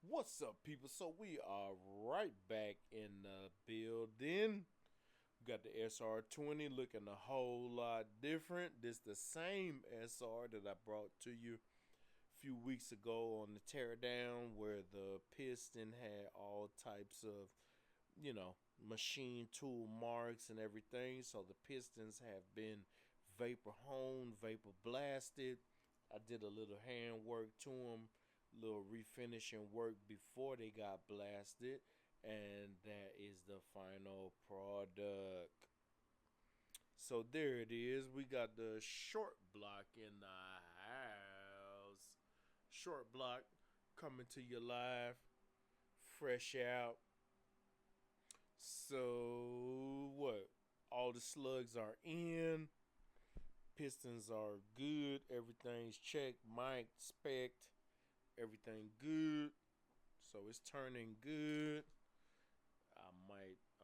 What's up, people? So we are right back in the building. We got the SR20 looking a whole lot different. This the same SR that I brought to you a few weeks ago on the teardown, where the piston had all types of, machine tool marks and everything. So the pistons have been vapor honed, vapor blasted. I did a little hand work to them, little refinishing work before they got blasted, and that is the final product. So there it is. We got the short block in the house. Short block coming to you live, fresh out. So what? All the slugs are in. Pistons are good. Everything's checked, mic'd, spec'd. Everything good. So it's turning good. I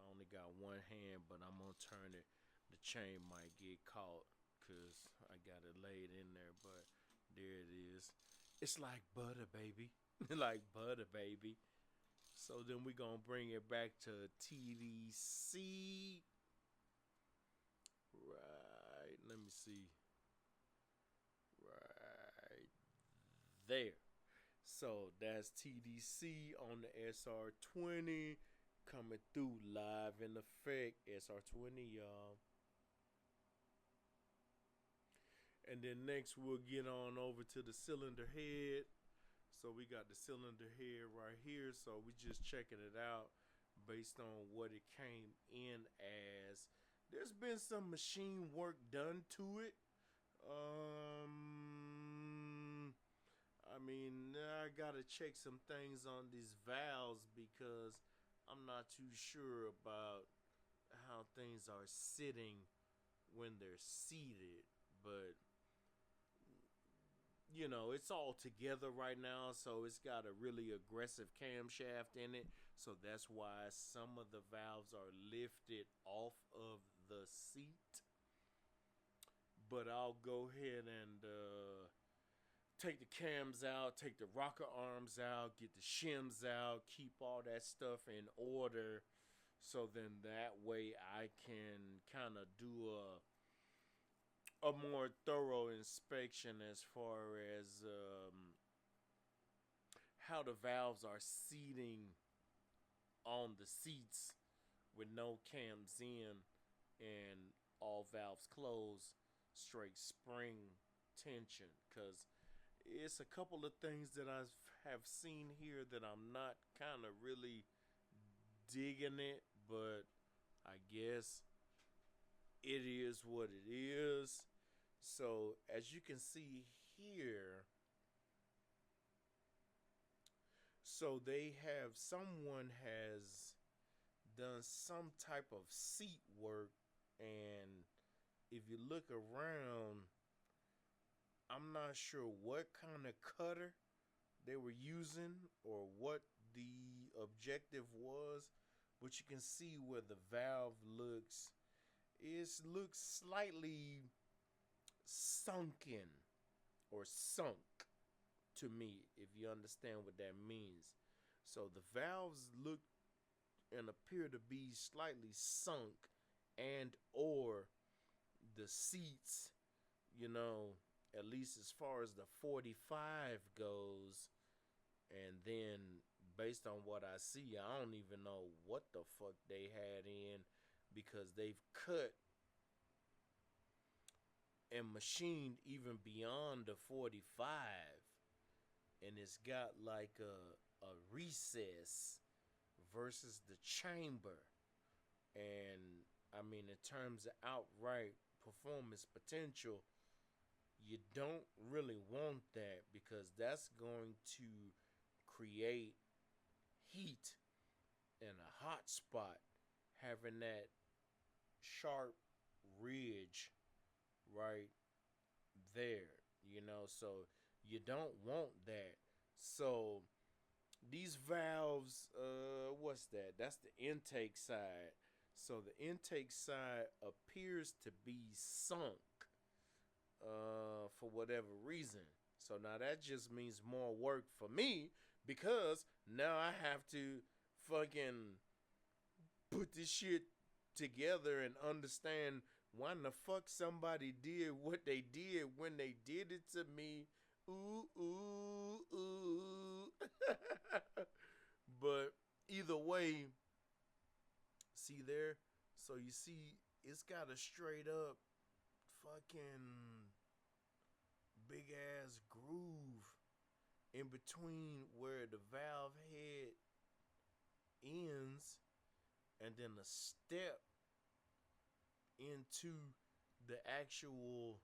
only got one hand, but I'm gonna turn it. The chain might get caught because I got it laid in there, but there it is. It's like butter, baby. Like butter, baby. So then we gonna bring it back to TDC. Right, let me see. Right there. So that's TDC on the SR20 coming through live in effect. SR20, y'all. And then next we'll get on over to the cylinder head. So we got the cylinder head right here. So we just checking it out based on what it came in as. There's been some machine work done to it. I gotta check some things on these valves because I'm not too sure about how things are sitting when they're seated. But it's all together right now, so it's got a really aggressive camshaft in it. So that's why some of the valves are lifted off of the seat. But I'll go ahead and take the cams out, take the rocker arms out, get the shims out, keep all that stuff in order. So then that way I can kind of do a more thorough inspection as far as how the valves are seating on the seats with no cams in and all valves closed, straight spring tension. Because it's a couple of things that I have seen here that I'm not kind of really digging it, but I guess it is what it is. So as you can see here, so someone has done some type of seat work, and if you look around, I'm not sure what kind of cutter they were using or what the objective was, but you can see where the valve looks slightly sunken or sunk to me, if you understand what that means. So the valves look and appear to be slightly sunk, and or the seats, at least as far as the 45 goes. And then based on what I see, I don't even know what the fuck they had in, because they've cut and machined even beyond the 45, and it's got like a recess versus the chamber. And in terms of outright performance potential, you don't really want that, because that's going to create heat in a hot spot, having that sharp ridge right there, so you don't want that. So these valves, what's that? That's the intake side. So the intake side appears to be sunk for whatever reason. So now that just means more work for me, because now I have to fucking put this shit together and understand why the fuck somebody did what they did when they did it to me. Ooh, ooh, ooh. But either way, see there? So you see, it's got a straight up fucking big ass groove in between where the valve head ends and then a step into the actual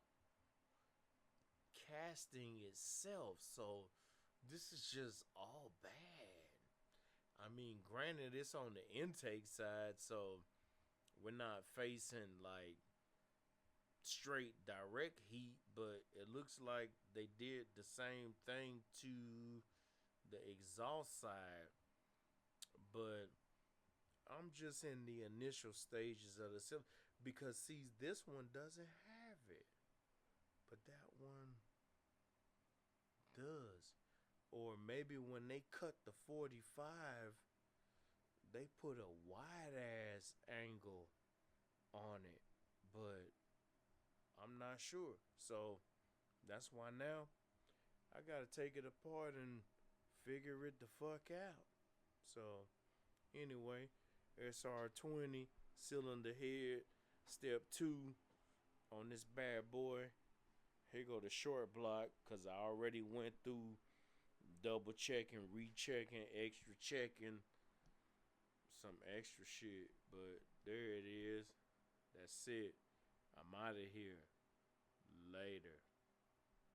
casting itself. So this is just all bad. I mean, granted, it's on the intake side, so we're not facing like straight direct heat, but it looks like they did the same thing to the exhaust side. But I'm just in the initial stages of the cylinder because see, this one doesn't have it, but that one does. Or maybe when they cut the 45, they put a wide ass angle on it, but I'm not sure. So that's why now I gotta take it apart and figure it the fuck out. So anyway, SR20 cylinder head, step 2 on this bad boy. Here go the short block, cause I already went through double checking, rechecking, extra checking, some extra shit. But there it is. That's it. I'm out of here. Later.